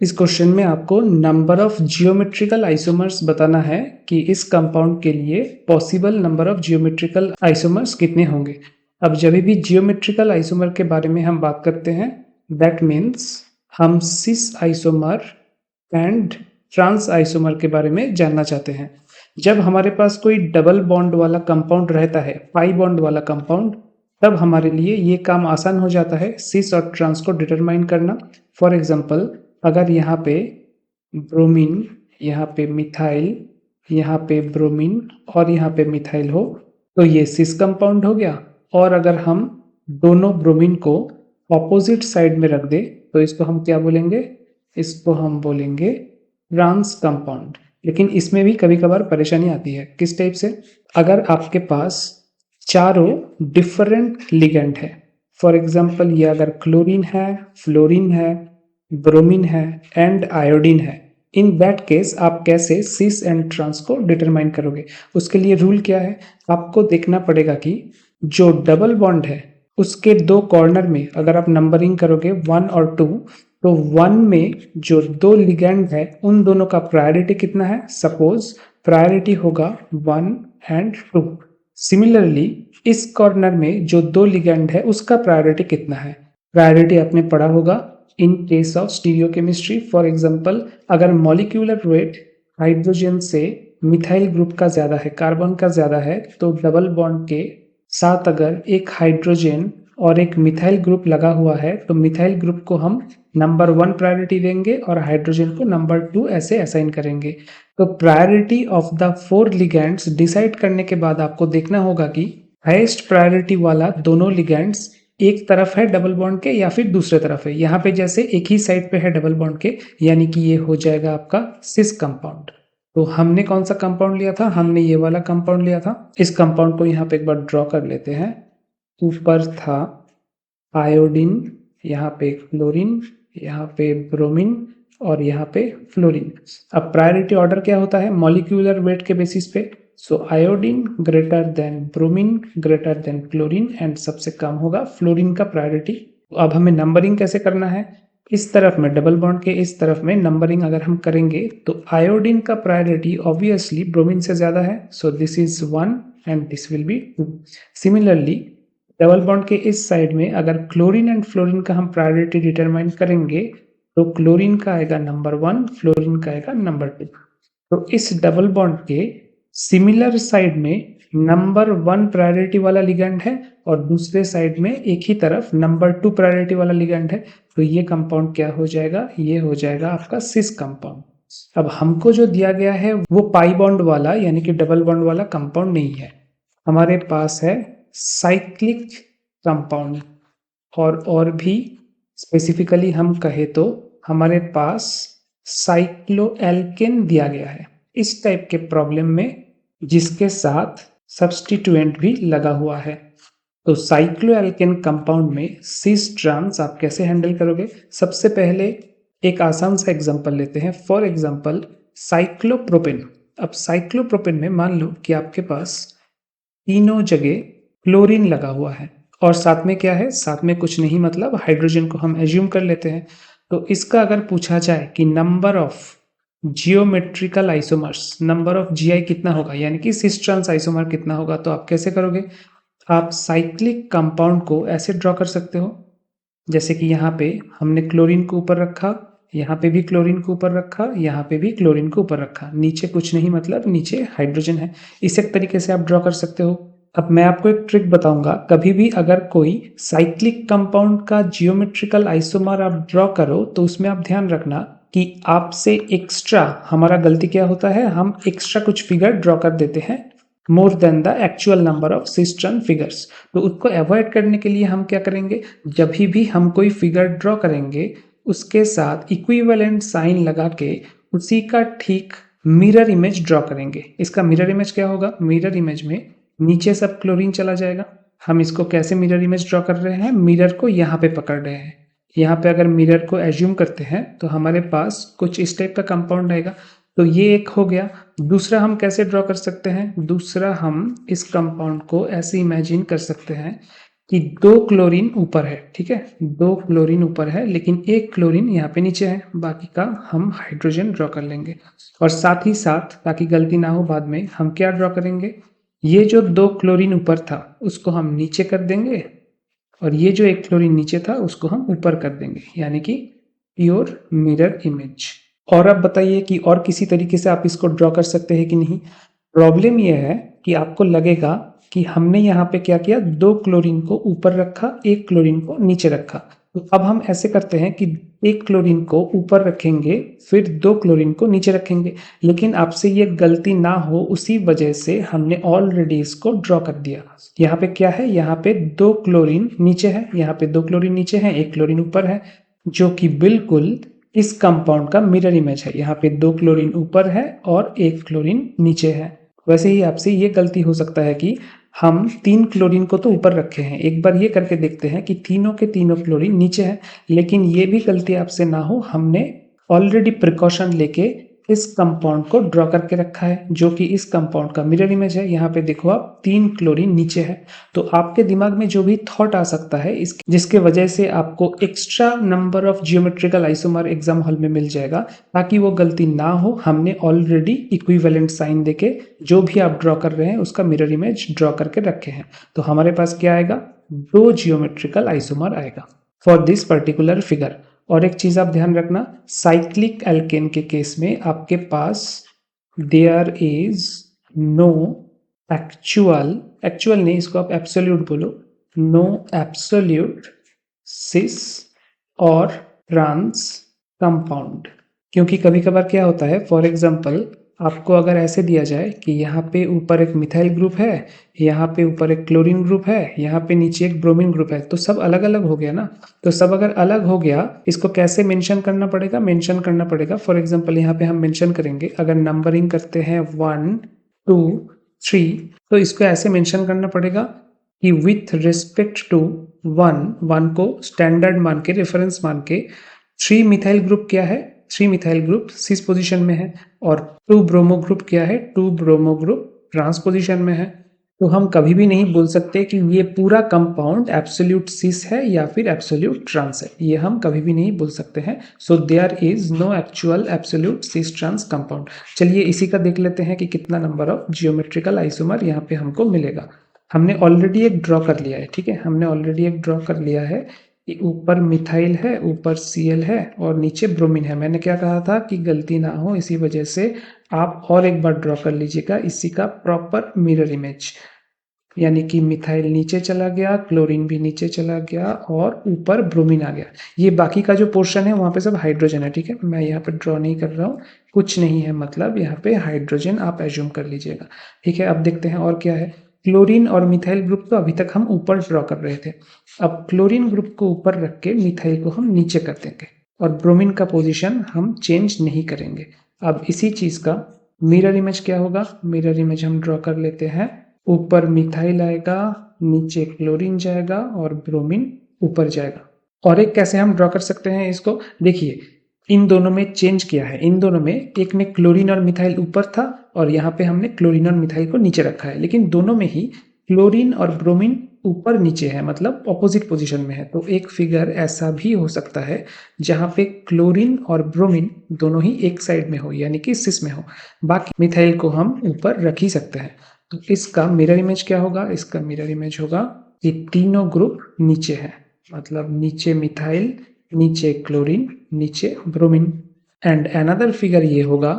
इस क्वेश्चन में आपको नंबर ऑफ जियोमेट्रिकल आइसोमर्स बताना है कि इस कंपाउंड के लिए possible number of geometrical isomers कितने होंगे। अब जब भी जियोमेट्रिकल आइसोमर के बारे में हम बात करते हैं, दैट मीन्स हम cis isomer and trans isomer के बारे में जानना चाहते हैं। जब हमारे पास कोई डबल बॉन्ड वाला कंपाउंड रहता है, पाई बॉन्ड वाला कंपाउंड, तब हमारे लिए ये काम आसान हो जाता है सिस और ट्रांस को डिटरमाइन करना। फॉर एग्जाम्पल, अगर यहाँ पे ब्रोमीन, यहाँ पे मिथाइल, यहाँ पे ब्रोमीन और यहाँ पे मिथाइल हो तो ये सिस कंपाउंड हो गया। और अगर हम दोनों ब्रोमीन को ऑपोजिट साइड में रख दे तो इसको हम क्या बोलेंगे? इसको हम बोलेंगे ट्रांस कंपाउंड। लेकिन इसमें भी कभी कभार परेशानी आती है। किस टाइप से? अगर आपके पास चारों डिफरेंट लिगेंड है, फॉर एग्जाम्पल ये अगर क्लोरीन है, फ्लोरीन है, ब्रोमीन है एंड आयोडीन है, इन दैट केस आप कैसे सिस एंड ट्रांस को डिटरमाइन करोगे? उसके लिए रूल क्या है? आपको देखना पड़ेगा कि जो डबल बॉन्ड है उसके दो कॉर्नर में अगर आप नंबरिंग करोगे 1 और 2, तो 1 में जो दो लिगेंड है उन दोनों का प्रायोरिटी कितना है? सपोज प्रायोरिटी होगा 1 एंड 2। सिमिलरली इस कॉर्नर में जो दो लिगेंड है उसका प्रायोरिटी कितना है? प्रायोरिटी आपने पढ़ा होगा in case of stereochemistry. For example, अगर मॉलिक्यूलर वेट हाइड्रोजन से मिथाइल ग्रुप का ज्यादा है, कार्बन का ज्यादा है, तो डबल बॉन्ड के साथ अगर एक हाइड्रोजन और एक मिथाइल ग्रुप लगा हुआ है तो मिथाइल ग्रुप को हम नंबर 1 प्रायोरिटी देंगे और हाइड्रोजन को नंबर 2 ऐसे असाइन करेंगे। तो priority of the 4 ligands decide करने के बाद आपको देखना होगा कि हाईएस्ट प्रायोरिटी वाला दोनों लिगेंड्स एक तरफ है डबल बॉन्ड के या फिर दूसरे तरफ है। यहाँ पे जैसे एक ही साइड पे है डबल बॉन्ड के, यानी कि ये हो जाएगा आपका सिस कंपाउंड। तो हमने कौन सा कंपाउंड लिया था? हमने ये वाला कंपाउंड लिया था। इस कंपाउंड को यहाँ पे एक बार ड्रॉ कर लेते हैं। ऊपर था आयोडीन, यहाँ पे क्लोरीन, यहाँ पे ब्रोमीन और यहाँ पे फ्लोरीन। अब प्रायोरिटी ऑर्डर क्या होता है? मॉलिक्यूलर वेट के बेसिस पे। So iodine greater than bromine greater than chlorine and सबसे कम होगा फ्लोरीन का प्रायोरिटी। अब हमें नंबरिंग कैसे करना है? इस तरफ में डबल बॉन्ड के इस तरफ में नंबरिंग अगर हम करेंगे तो आयोडीन का प्रायोरिटी ऑब्वियसली ब्रोमीन से ज्यादा है, so this is 1 and this will be 2। Similarly double bond के इस साइड में अगर क्लोरीन एंड फ्लोरीन का हम प्रायोरिटी डिटरमाइन करेंगे तो क्लोरीन का आएगा नंबर 1, फ्लोरीन का आएगा नंबर 2। तो इस डबल बॉन्ड के सिमिलर साइड में नंबर 1 प्रायोरिटी वाला लिगेंड है और दूसरे साइड में एक ही तरफ नंबर 2 प्रायोरिटी वाला लिगेंड है। तो ये कंपाउंड क्या हो जाएगा? ये हो जाएगा आपका सिस कंपाउंड। अब हमको जो दिया गया है वो पाई बॉन्ड वाला यानी कि डबल बॉन्ड वाला कंपाउंड नहीं है, हमारे पास है साइक्लिक कंपाउंड। और भी स्पेसिफिकली हम कहे तो हमारे पास साइक्लोएल्केन दिया गया है इस टाइप के प्रॉब्लम में, जिसके साथ सब्स्टिट्यूएंट भी लगा हुआ है। तो साइक्लोएल्केन कंपाउंड में सिस ट्रांस आप कैसे हैंडल करोगे? सबसे पहले एक आसान सा एग्जांपल लेते हैं। For example cyclopropane. अब साइक्लोप्रोपेन में मान लो कि आपके पास तीनों जगह क्लोरीन लगा हुआ है और साथ में क्या है? साथ में कुछ नहीं, मतलब हाइड्रोजन को हम एज्यूम कर लेते हैं। तो इसका अगर पूछा जाए कि number of geometrical isomers, number of GI कितना होगा, यानी कि सिस ट्रांस आइसोमर कितना होगा, तो आप कैसे करोगे? आप साइक्लिक कंपाउंड को ऐसे ड्रॉ कर सकते हो जैसे कि यहाँ पे हमने क्लोरीन को ऊपर रखा, यहाँ पे भी क्लोरीन को ऊपर रखा, यहाँ पे भी क्लोरीन को ऊपर रखा, नीचे कुछ नहीं, मतलब नीचे हाइड्रोजन है। इस एक तरीके से आप ड्रॉ कर सकते हो। अब मैं आपको एक ट्रिक बताऊंगा। कभी भी अगर कोई साइक्लिक कंपाउंड का जियोमेट्रिकल आइसोमर आप ड्रॉ करो तो उसमें आप ध्यान रखना कि आपसे एक्स्ट्रा, हमारा गलती क्या होता है, हम एक्स्ट्रा कुछ फिगर ड्रॉ कर देते हैं more than the actual number of cis trans figures. तो उसको अवॉइड करने के लिए हम क्या करेंगे? जब भी हम कोई फिगर ड्रॉ करेंगे उसके साथ इक्विवेलेंट साइन लगा के उसी का ठीक मिरर इमेज ड्रॉ करेंगे। इसका मिरर इमेज क्या होगा? मिरर इमेज में नीचे सब क्लोरीन चला जाएगा। हम इसको कैसे मिरर इमेज ड्रॉ कर रहे हैं? मिरर को यहाँ पे पकड़ रहे हैं। यहाँ पे अगर मिरर को एज्यूम करते हैं तो हमारे पास कुछ इस टाइप का कंपाउंड आएगा। तो ये एक हो गया। दूसरा हम कैसे ड्रॉ कर सकते हैं? दूसरा हम इस कंपाउंड को ऐसे इमेजिन कर सकते हैं कि 2 क्लोरीन ऊपर है, ठीक है, 2 क्लोरीन ऊपर है लेकिन 1 क्लोरीन यहाँ पे नीचे है, बाकी का हम हाइड्रोजन ड्रॉ कर लेंगे। और साथ ही साथ ताकि गलती ना हो बाद में, हम क्या ड्रॉ करेंगे, ये जो 2 क्लोरीन ऊपर था उसको हम नीचे कर देंगे और ये जो 1 क्लोरीन नीचे था उसको हम ऊपर कर देंगे, यानी कि प्योर मिरर इमेज। और अब बताइए कि और किसी तरीके से आप इसको ड्रॉ कर सकते हैं कि नहीं। प्रॉब्लम यह है कि आपको लगेगा कि हमने यहाँ पे क्या किया, 2 क्लोरीन को ऊपर रखा, 1 क्लोरीन को नीचे रखा। तो अब हम ऐसे करते हैं कि 1 क्लोरीन को ऊपर रखेंगे फिर 2 क्लोरीन को नीचे रखेंगे, लेकिन आपसे ये गलती ना हो उसी वजह से हमने ऑलरेडी इसको ड्रॉ कर दिया। यहाँ पे क्या है, यहाँ पे 2 क्लोरीन नीचे है, यहाँ पे 2 क्लोरीन नीचे है, 1 क्लोरीन ऊपर है, जो कि बिल्कुल इस कंपाउंड का मिरर इमेज है। यहाँ पे 2 क्लोरीन ऊपर है और 1 क्लोरीन नीचे है। वैसे ही आपसे ये गलती हो सकता है कि हम 3 क्लोरीन को तो ऊपर रखे हैं, एक बार ये करके देखते हैं कि तीनों के तीनों क्लोरीन नीचे है, लेकिन ये भी गलती आपसे ना हो, हमने ऑलरेडी प्रिकॉशन लेके इस कंपाउंड को ड्रॉ करके रखा है, जो कि इस कंपाउंड का मिरर इमेज है। यहाँ पे देखो आप 3 क्लोरीन नीचे है, तो आपके दिमाग में जो भी थॉट आ सकता है जिसके वजह से आपको extra number of geometrical isomer exam hall में मिल जाएगा, ताकि वो गलती ना हो, हमने ऑलरेडी इक्विवेलेंट साइन देके जो भी आप ड्रॉ कर रहे हैं उसका मिरर इमेज ड्रॉ करके रखे हैं। तो हमारे पास क्या आएगा, 2 जियोमेट्रिकल आइसोमर आएगा फॉर दिस पर्टिकुलर फिगर। और एक चीज आप ध्यान रखना, साइक्लिक एल्केन के केस में आपके पास देयर इज नो एक्चुअल नहीं, इसको आप एब्सोल्यूट बोलो, नो एब्सोल्यूट सिस और ट्रांस कंपाउंड। क्योंकि कभी कभार क्या होता है, फॉर एग्जाम्पल आपको अगर ऐसे दिया जाए कि यहाँ पे ऊपर एक मिथाइल ग्रुप है, यहाँ पे ऊपर एक क्लोरीन ग्रुप है, यहाँ पे नीचे एक ब्रोमीन ग्रुप है, तो सब अलग अलग हो गया ना। तो सब अगर अलग हो गया, इसको कैसे मेंशन करना पड़ेगा, मेंशन करना पड़ेगा। फॉर एग्जांपल यहाँ पे हम मेंशन करेंगे, अगर नंबरिंग करते हैं 1 2 3, तो इसको ऐसे मेंशन करना पड़ेगा कि विथ रिस्पेक्ट टू 1 को स्टैंडर्ड मान के, रेफरेंस मान के, 3 मिथाइल ग्रुप क्या है, 3 मिथाइल ग्रुप सिस पोजीशन में है, और 2 ब्रोमो ग्रुप क्या है, 2 ब्रोमो ग्रुप ट्रांस पोजीशन में है। तो हम कभी भी नहीं बोल सकते कि ये पूरा कंपाउंड एब्सोल्यूट सिस है या फिर एब्सोल्यूट ट्रांस है, ये हम कभी भी नहीं बोल सकते हैं। So there is no actual absolute cis trans compound. चलिए इसी का देख लेते हैं कि कितना नंबर ऑफ जियोमेट्रिकल आइसोमर यहाँ पे हमको मिलेगा। हमने ऑलरेडी एक ड्रॉ कर लिया है, ठीक है, हमने ऑलरेडी एक ड्रॉ कर लिया है कि ऊपर मिथाइल है, ऊपर Cl है और नीचे ब्रोमीन है। मैंने क्या कहा था कि गलती ना हो, इसी वजह से आप और एक बार ड्रॉ कर लीजिएगा इसी का प्रॉपर मिरर इमेज। यानी कि मिथाइल नीचे चला गया, क्लोरीन भी नीचे चला गया और ऊपर ब्रोमीन आ गया। ये बाकी का जो पोर्शन है वहां पे सब हाइड्रोजन है, ठीक है, मैं यहाँ पे ड्रॉ नहीं कर रहा हूँ, कुछ नहीं है, मतलब यहाँ पे हाइड्रोजन आप एज्यूम कर लीजिएगा, ठीक है। अब देखते हैं और क्या है। क्लोरीन और मिथाइल ग्रुप तो अभी तक हम ऊपर ड्रॉ कर रहे थे, अब क्लोरीन ग्रुप को ऊपर रख के मिथाइल को हम नीचे कर देंगे और ब्रोमीन का पोजीशन हम चेंज नहीं करेंगे। अब इसी चीज का मिरर इमेज क्या होगा, मिरर इमेज हम ड्रॉ कर लेते हैं। ऊपर मिथाइल आएगा, नीचे क्लोरीन जाएगा और ब्रोमीन ऊपर जाएगा। और एक कैसे हम ड्रॉ कर सकते हैं इसको, देखिए इन दोनों में चेंज किया है, इन दोनों में एक में क्लोरीन और मिथाइल ऊपर था और यहाँ पे हमने क्लोरीन और मिथाइल को नीचे रखा है, लेकिन दोनों में ही क्लोरीन और ब्रोमीन ऊपर नीचे है, मतलब ऑपोजिट पोजीशन में है। तो एक फिगर ऐसा भी हो सकता है जहाँ पे क्लोरीन और ब्रोमीन दोनों ही एक साइड में हो, यानी कि सिस में हो, बाकी मिथाइल को हम ऊपर रख ही सकते हैं। तो इसका मिरर इमेज क्या होगा, इसका मिरर इमेज होगा कि तीनों ग्रुप नीचे है, मतलब नीचे मिथाइल, नीचे क्लोरीन, नीचे ब्रोमीन। एंड अनदर फिगर ये होगा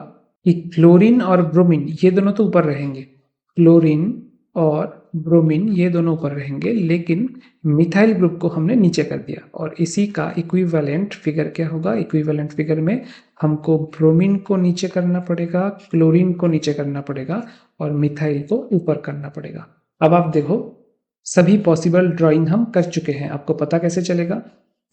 कि क्लोरीन और ब्रोमीन ये दोनों तो ऊपर रहेंगे, क्लोरीन और ब्रोमीन ये दोनों ऊपर रहेंगे, लेकिन मिथाइल ग्रुप को हमने नीचे कर दिया। और इसी का इक्विवेलेंट फिगर क्या होगा, इक्विवेलेंट फिगर में हमको ब्रोमीन को नीचे करना पड़ेगा, क्लोरीन को नीचे करना पड़ेगा और मिथाइल को ऊपर करना पड़ेगा। अब आप देखो सभी पॉसिबल ड्राइंग हम कर चुके हैं। आपको पता कैसे चलेगा,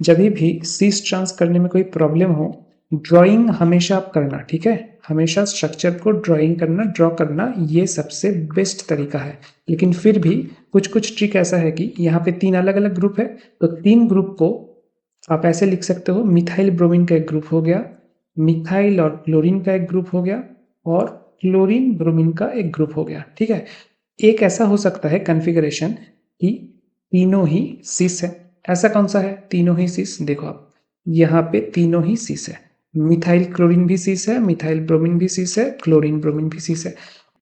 जब भी सिस ट्रांस करने में कोई प्रॉब्लम हो, ड्राइंग हमेशा आप करना, ठीक है, हमेशा स्ट्रक्चर को ड्राइंग करना, ड्रॉ करना, ये सबसे बेस्ट तरीका है। लेकिन फिर भी कुछ कुछ ट्रिक ऐसा है कि यहाँ पे 3 अलग अलग ग्रुप है, तो 3 ग्रुप को आप ऐसे लिख सकते हो, मिथाइल ब्रोमीन का एक ग्रुप हो गया, मिथाइल और क्लोरीन का एक ग्रुप हो गया और क्लोरीन ब्रोमीन का एक ग्रुप हो गया, ठीक है। एक ऐसा हो सकता है कॉन्फ़िगरेशन कि तीनों ही सिस है। ऐसा कौन सा है तीनों ही सिस? देखो आप यहाँ पे तीनों ही सिस है। मिथाइल क्लोरीन भी सिस है, मिथाइल ब्रोमीन भी सिस है, क्लोरीन ब्रोमीन भी सिस है।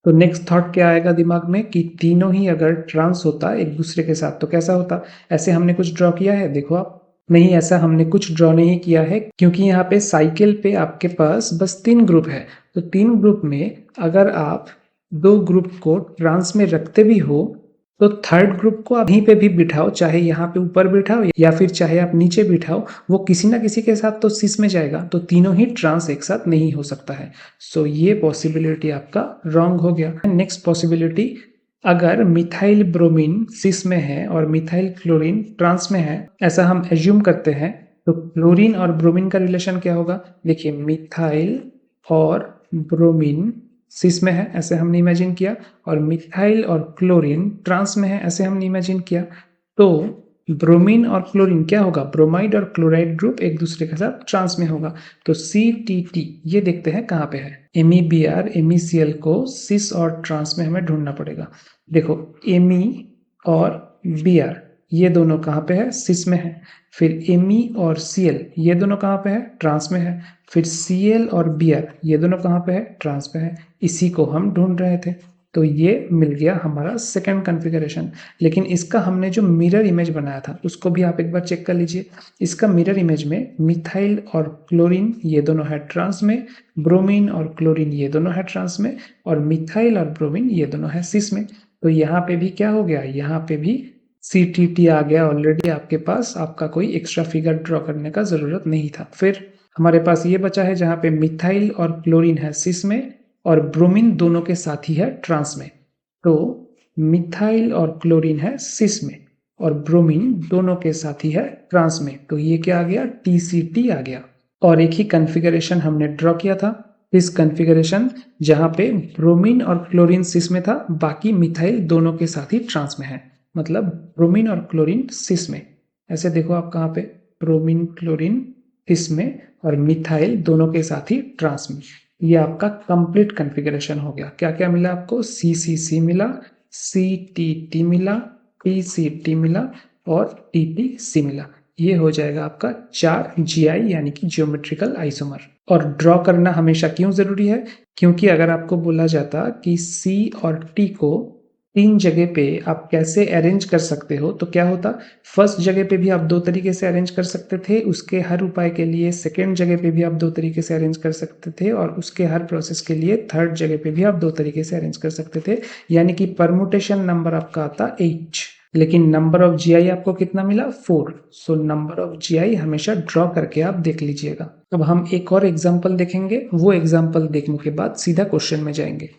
तो नेक्स्ट थॉट क्या आएगा दिमाग में कि तीनों ही अगर ट्रांस होता एक दूसरे के साथ तो कैसा होता? ऐसे हमने कुछ ड्रॉ किया है? देखो आप, नहीं, ऐसा हमने कुछ ड्रॉ नहीं किया है, क्योंकि यहाँ पे साइकिल पे आपके पास बस 3 ग्रुप है। तो 3 ग्रुप में अगर आप 2 ग्रुप को ट्रांस में रखते भी हो तो थर्ड ग्रुप को आप यहीं पे भी बिठाओ, चाहे यहाँ पे ऊपर बिठाओ या फिर चाहे आप नीचे बिठाओ, वो किसी ना किसी के साथ तो सिस में जाएगा। तो तीनों ही ट्रांस एक साथ नहीं हो सकता है। सो ये पॉसिबिलिटी आपका रॉन्ग हो गया। नेक्स्ट पॉसिबिलिटी, अगर मिथाइल ब्रोमीन सिस में है और मिथाइल क्लोरीन ट्रांस में है, ऐसा हम एज्यूम करते हैं, तो क्लोरीन और ब्रोमीन का रिलेशन क्या होगा? देखिए, मिथाइल और ब्रोमीन सिस में है, ऐसे हमने इमेजिन किया, और मिथाइल और क्लोरीन ट्रांस में है, ऐसे हमने इमेजिन किया। तो ब्रोमीन और क्लोरीन क्या होगा? ब्रोमाइड और क्लोराइड ग्रुप एक दूसरे के साथ ट्रांस में होगा। तो CTT ये देखते हैं कहाँ पे है। MEBr MECl को सिस और ट्रांस में हमें ढूंढना पड़ेगा। देखो, Me और Br ये दोनों कहाँ पे है? सिस में है। फिर Me और Cl ये दोनों कहाँ पे है? ट्रांस में है। फिर Cl और Br ये दोनों कहाँ पे है? ट्रांस पे है। इसी को हम ढूंढ रहे थे। तो ये मिल गया हमारा सेकंड कॉन्फ़िगरेशन। लेकिन इसका हमने जो मिरर इमेज बनाया था उसको भी आप एक बार चेक कर लीजिए। इसका मिरर इमेज में मिथाइल और क्लोरीन ये दोनों है ट्रांस में, ब्रोमीन और क्लोरीन ये दोनों है ट्रांस में, और मिथाइल और ब्रोमीन ये दोनों है सिस में। तो यहाँ पे भी क्या हो गया? यहाँ पे भी CTT आ गया ऑलरेडी आपके पास। आपका कोई एक्स्ट्रा फिगर ड्रॉ करने का जरूरत नहीं था। फिर हमारे पास ये बचा है जहाँ पे मिथाइल और क्लोरीन है सिस में और ब्रोमीन दोनों के साथ ही है ट्रांस में। तो मिथाइल और क्लोरीन है सिस में और ब्रोमीन दोनों के साथ ही है ट्रांस में। तो ये क्या आ गया? TCT आ गया। और एक ही कॉन्फ़िगरेशन हमने ड्रॉ किया था। इस कॉन्फ़िगरेशन जहाँ पे ब्रोमीन और क्लोरीन सिस में था, बाकी मिथाइल दोनों के साथ ही ट्रांस में है। मतलब ब्रोमीन और क्लोरीन सिस में। ऐसे देखो आप कहाँ पे, ब्रोमीन क्लोरीन सिस में और मिथाइल दोनों के साथ ही ट्रांस में। ये आपका कंप्लीट कॉन्फ़िगरेशन हो गया। क्या क्या मिला आपको? CCC मिला, CTT मिला, TCT मिला और TTC मिला। ये हो जाएगा आपका 4 GI यानी कि जियोमेट्रिकल आइसोमर। और ड्रॉ करना हमेशा क्यों जरूरी है? क्योंकि अगर आपको बोला जाता कि C और T को 3 जगह पे आप कैसे अरेंज कर सकते हो तो क्या होता? फर्स्ट जगह पे भी आप 2 तरीके से अरेंज कर सकते थे, उसके हर उपाय के लिए सेकेंड जगह पे भी आप 2 तरीके से अरेंज कर सकते थे, और उसके हर प्रोसेस के लिए थर्ड जगह पे भी आप 2 तरीके से अरेंज कर सकते थे। यानी कि परमुटेशन नंबर आपका आता 8, लेकिन नंबर ऑफ GI आपको कितना मिला? 4। सो नंबर ऑफ GI हमेशा ड्रॉ करके आप देख लीजिएगा। अब हम एक और एग्जाम्पल देखेंगे, वो एग्जाम्पल देखने के बाद सीधा क्वेश्चन में जाएंगे।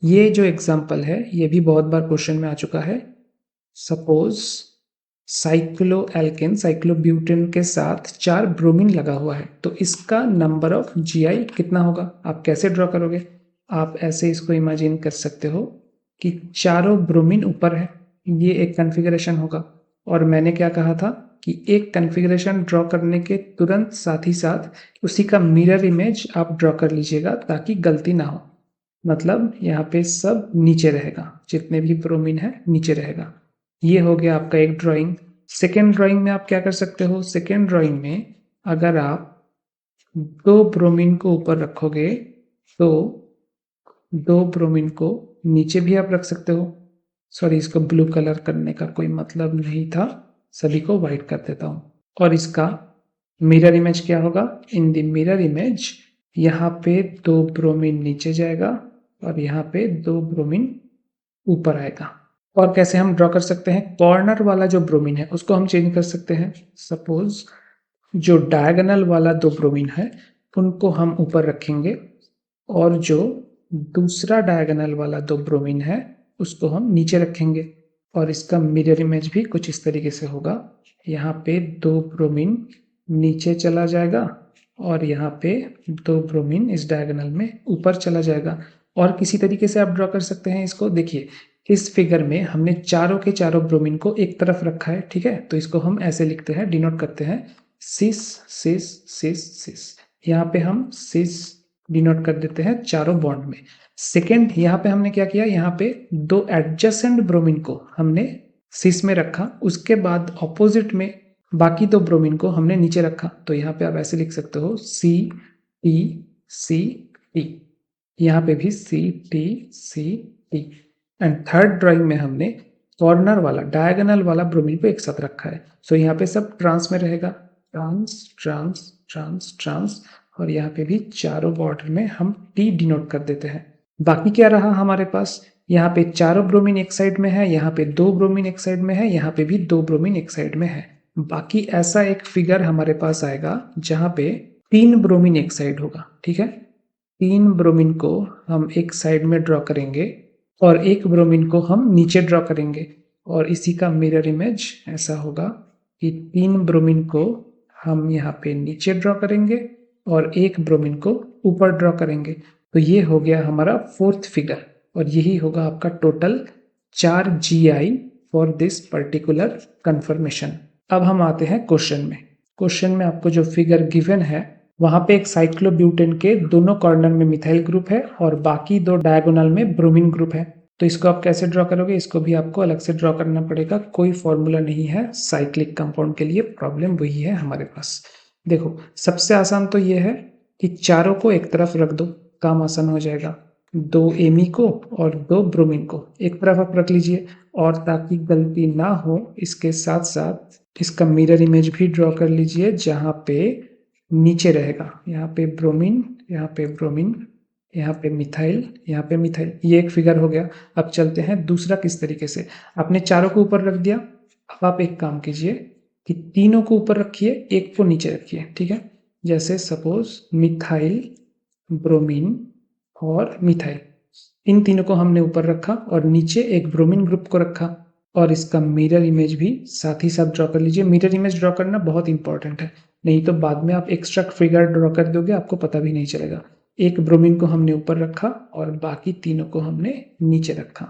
ये जो एग्जाम्पल है ये भी बहुत बार क्वेश्चन में आ चुका है। सपोज साइक्लोएल्केन साइक्लोब्यूटेन के साथ 4 ब्रोमीन लगा हुआ है, तो इसका नंबर ऑफ GI कितना होगा? आप कैसे ड्रॉ करोगे? आप ऐसे इसको इमेजिन कर सकते हो कि चारों ब्रोमीन ऊपर है, ये एक कॉन्फ़िगरेशन होगा। और मैंने क्या कहा था कि एक कॉन्फ़िगरेशन ड्रॉ करने के तुरंत साथ ही साथ उसी का मिरर इमेज आप ड्रॉ कर लीजिएगा ताकि गलती ना हो। मतलब यहाँ पे सब नीचे रहेगा, जितने भी ब्रोमीन है नीचे रहेगा। ये हो गया आपका एक ड्राइंग। सेकेंड ड्राइंग में आप क्या कर सकते हो? सेकेंड ड्राइंग में अगर आप 2 ब्रोमीन को ऊपर रखोगे तो 2 ब्रोमीन को नीचे भी आप रख सकते हो। सॉरी, इसको ब्लू कलर करने का कोई मतलब नहीं था, सभी को व्हाइट कर देता हूँ। और इसका मिरर इमेज क्या होगा? इन द मिरर इमेज यहाँ पे 2 ब्रोमीन नीचे जाएगा और यहाँ पे 2 ब्रोमीन ऊपर आएगा। और कैसे हम ड्रॉ कर सकते हैं? कॉर्नर वाला जो ब्रोमीन है उसको हम चेंज कर सकते हैं। सपोज जो डायगोनल वाला 2 ब्रोमीन है उनको हम ऊपर रखेंगे, और जो दूसरा डायगोनल वाला 2 ब्रोमीन है उसको हम नीचे रखेंगे। और इसका मिरर इमेज भी कुछ इस तरीके से होगा। यहाँ पे 2 ब्रोमीन नीचे चला जाएगा और यहाँ पे 2 ब्रोमीन इस डायगोनल में ऊपर चला जाएगा। और किसी तरीके से आप ड्रॉ कर सकते हैं इसको। देखिए, इस फिगर में हमने चारों के चारों ब्रोमीन को एक तरफ रखा है, ठीक है? तो इसको हम ऐसे लिखते हैं, डिनोट करते हैं सिस सिस सिस सिस। यहाँ पे हम सिस डिनोट कर देते हैं चारों बॉन्ड में। सेकेंड, यहाँ पे हमने क्या किया? यहाँ पे 2 एडजेसेंट ब्रोमीन को हमने सिस में रखा, उसके बाद ऑपोजिट में बाकी दो ब्रोमीन को हमने नीचे रखा। तो यहाँ पे आप ऐसे लिख सकते हो CTCT, यहाँ पे भी CTCT। एंड थर्ड ड्राइंग में हमने कॉर्नर वाला डायगोनल वाला ब्रोमीन को एक साथ रखा है। सो यहाँ पे सब ट्रांस में रहेगा, ट्रांस ट्रांस ट्रांस ट्रांस, और यहाँ पे भी चारों बॉर्डर में हम T डिनोट कर देते हैं। बाकी क्या रहा हमारे पास, यहाँ पे चारों ब्रोमीन एक साइड में है, यहाँ पे दो ब्रोमीन एक साइड में है, यहाँ पे भी दो ब्रोमीन एक साइड में है। बाकी ऐसा एक फिगर हमारे पास आएगा जहाँ पे तीन ब्रोमीन एक साइड होगा। ठीक है, तीन ब्रोमीन को हम एक साइड में ड्रॉ करेंगे और एक ब्रोमीन को हम नीचे ड्रॉ करेंगे, और इसी का मिरर इमेज ऐसा होगा कि तीन ब्रोमीन को हम यहाँ पे नीचे ड्रॉ करेंगे और एक ब्रोमीन को ऊपर ड्रॉ करेंगे। तो ये हो गया हमारा फोर्थ फिगर, और यही होगा आपका total 4 GI for this particular confirmation. अब हम आते हैं क्वेश्चन में। क्वेश्चन में आपको जो फिगर गिवन है वहां पे एक साइक्लोब्यूटेन के दोनों कॉर्नर में मिथाइल ग्रुप है और बाकी दो डायगोनल में ब्रोमीन ग्रुप है। तो इसको आप कैसे ड्रॉ करोगे, इसको भी आपको अलग से ड्रॉ करना पड़ेगा, कोई फॉर्मूला नहीं है साइक्लिक कंपाउंड के लिए, प्रॉब्लम वही है हमारे पास। देखो सबसे आसान तो ये है कि चारों को एक तरफ रख दो, काम आसान हो जाएगा। दो एमी को और दो ब्रोमीन को एक तरफ आप रख लीजिए, और ताकि गलती ना हो इसके साथ साथ इसका मिरर इमेज भी ड्रॉ कर लीजिए, जहाँ पे नीचे रहेगा यहाँ पे ब्रोमीन, यहाँ पे ब्रोमीन, यहाँ पे मिथाइल, यहाँ पे मिथाइल। ये एक फिगर हो गया। अब चलते हैं दूसरा किस तरीके से। आपने चारों को ऊपर रख दिया, अब आप एक काम कीजिए कि तीनों को ऊपर रखिए, एक को नीचे रखिए। ठीक है, जैसे सपोज मिथाइल, ब्रोमीन और मिथाइल, इन तीनों को हमने ऊपर रखा और नीचे एक ब्रोमीन ग्रुप को रखा, और इसका मिरर इमेज भी साथ ही साथ ड्रॉ कर लीजिए। मिरर इमेज ड्रॉ करना बहुत इंपॉर्टेंट है, नहीं तो बाद में आप एक्स्ट्रा फिगर ड्रॉ कर दोगे, आपको पता भी नहीं चलेगा। एक ब्रोमीन को हमने ऊपर रखा और बाकी तीनों को हमने नीचे रखा।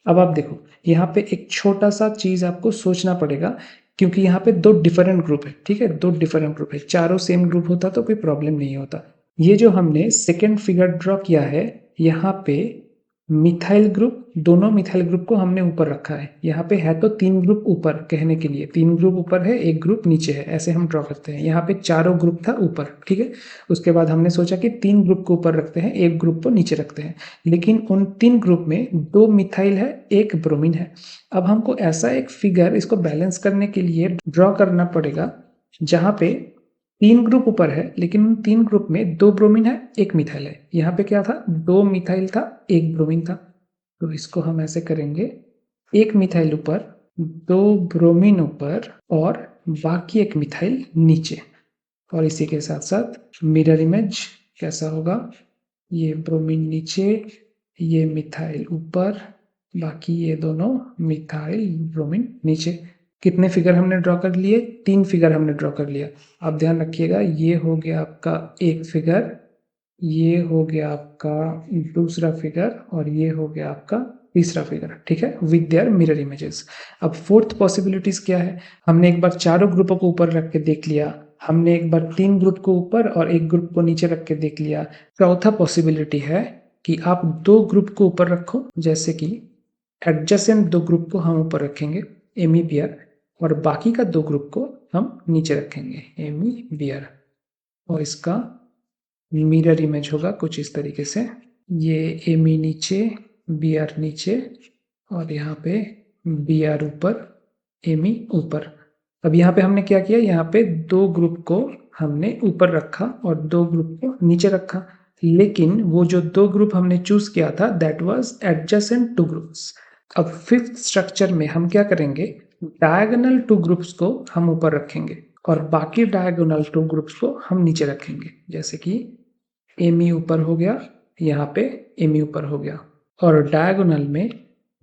अब आप देखो यहाँ पे एक छोटा सा चीज आपको सोचना पड़ेगा, क्योंकि यहाँ पे दो डिफरेंट ग्रुप है। ठीक है, दो डिफरेंट ग्रुप है, चारों सेम ग्रुप होता तो कोई प्रॉब्लम नहीं होता। ये जो हमने सेकेंड फिगर ड्रॉ किया है, यहाँ पे मिथाइल ग्रुप, दोनों मिथाइल ग्रुप को हमने ऊपर रखा है। यहाँ पे है तो तीन ग्रुप ऊपर, कहने के लिए तीन ग्रुप ऊपर है, एक ग्रुप नीचे है, ऐसे हम ड्रॉ करते हैं। यहाँ पे चारों ग्रुप था ऊपर। ठीक है, उसके बाद हमने सोचा कि तीन ग्रुप को ऊपर रखते हैं, एक ग्रुप को नीचे रखते हैं, लेकिन उन तीन ग्रुप में दो मिथाइल है, एक ब्रोमीन है। अब हमको ऐसा एक फिगर इसको बैलेंस करने के लिए ड्रॉ करना पड़ेगा जहाँ पे तीन ग्रुप ऊपर है, लेकिन उन तीन ग्रुप में दो ब्रोमीन है, एक मिथाइल है। यहाँ पे क्या था, दो मिथाइल था, एक ब्रोमीन था। तो इसको हम ऐसे करेंगे, एक मिथाइल ऊपर, दो ब्रोमीन ऊपर और बाकी एक मिथाइल नीचे। और इसी के साथ साथ मिरर इमेज कैसा होगा, ये ब्रोमीन नीचे, ये मिथाइल ऊपर, बाकी ये दोनों मिथाइल ब्रोमीन नीचे। कितने फिगर हमने ड्रॉ कर लिए, तीन फिगर हमने ड्रॉ कर लिया। आप ध्यान रखिएगा, ये हो गया आपका एक फिगर, ये हो गया आपका दूसरा फिगर, और ये हो गया आपका तीसरा फिगर। ठीक है, विद देयर मिरर इमेजेस। अब फोर्थ पॉसिबिलिटीज क्या है, हमने एक बार चारों ग्रुपों को ऊपर रख के देख लिया, हमने एक बार तीन ग्रुप को ऊपर और एक ग्रुप को नीचे रख के देख लिया। चौथा पॉसिबिलिटी है कि आप दो ग्रुप को ऊपर रखो, जैसे कि एडजेसेंट दो ग्रुप को हम ऊपर रखेंगे, एमी बियर, और बाकी का दो ग्रुप को हम नीचे रखेंगे, एमी बियर। और इसका मिरर इमेज होगा कुछ इस तरीके से, ये एमी नीचे, बियर नीचे, और यहाँ पे बियर ऊपर, एमी ऊपर। अब यहाँ पे हमने क्या किया, यहाँ पे दो ग्रुप को हमने ऊपर रखा और दो ग्रुप को नीचे रखा, लेकिन वो जो दो ग्रुप हमने चूज किया था that was adjacent two groups. अब फिफ्थ स्ट्रक्चर में हम क्या करेंगे, डायगोनल टू ग्रुप्स को हम ऊपर रखेंगे और बाकी डायगोनल टू ग्रुप्स को हम नीचे रखेंगे, जैसे कि एमी ऊपर हो गया, यहाँ पे एमी ऊपर हो गया, और डायगोनल में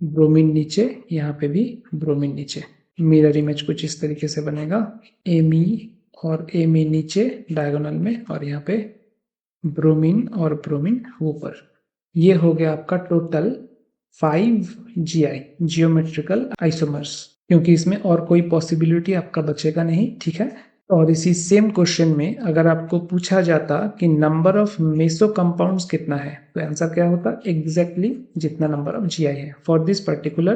ब्रोमीन नीचे, यहाँ पे भी ब्रोमीन नीचे। मिरर इमेज कुछ इस तरीके से बनेगा, एमी और एमी नीचे डायगोनल में, और यहाँ पे ब्रोमीन और ब्रोमीन ऊपर। ये हो गया आपका टोटल 5 GI जियोमेट्रिकल आइसोमर्स, क्योंकि इसमें और कोई पॉसिबिलिटी आपका बचेगा नहीं। ठीक है, और इसी सेम क्वेश्चन में अगर आपको पूछा जाता कि नंबर ऑफ मेसो कंपाउंड्स कितना है, तो आंसर क्या होता, एग्जैक्टली जितना नंबर ऑफ GI है for this particular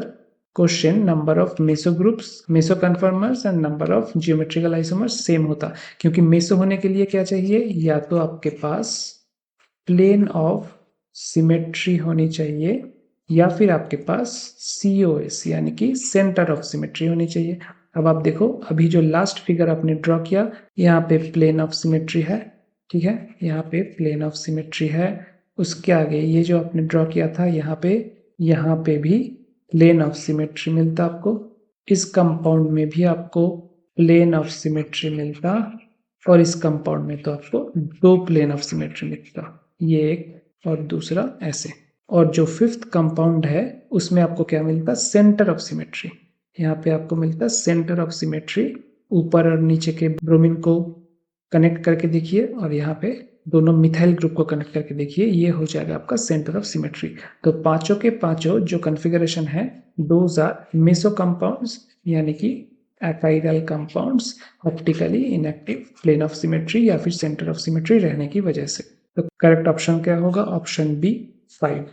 question number of meso groups, meso conformers and number of geometrical isomers same होता, क्योंकि मेसो होने के लिए क्या चाहिए, या तो आपके पास प्लेन ऑफ सिमेट्री होनी चाहिए या फिर आपके पास COS यानी कि सेंटर ऑफ सिमेट्री होनी चाहिए। अब आप देखो, अभी जो लास्ट फिगर आपने ड्रॉ किया, यहाँ पे प्लेन ऑफ सिमेट्री है, ठीक है, यहाँ पे प्लेन ऑफ सिमेट्री है। उसके आगे ये जो आपने ड्रॉ किया था यहाँ पे भी प्लेन ऑफ सिमेट्री मिलता आपको। इस कंपाउंड में भी आपको प्लेन ऑफ सिमेट्री मिलता, और इस कंपाउंड में तो आपको 2 प्लेन ऑफ सिमेट्री मिलता, ये एक और दूसरा ऐसे। और जो फिफ्थ कंपाउंड है उसमें आपको क्या मिलता, सेंटर ऑफ सिमेट्री। यहाँ पे आपको मिलता सेंटर ऑफ सिमेट्री, ऊपर और नीचे के ब्रोमीन को कनेक्ट करके देखिए, और यहाँ पे दोनों मिथाइल ग्रुप को कनेक्ट करके देखिए, ये हो जाएगा आपका सेंटर ऑफ सिमेट्री। तो पांचों के पांचों जो कॉन्फ़िगरेशन है, दोज आर मेसो कंपाउंड्स, यानी कि एकाइडल compounds, optically inactive, plane of symmetry या फिर सेंटर ऑफ सिमेट्री रहने की वजह से। तो करेक्ट ऑप्शन क्या होगा, ऑप्शन बी 5।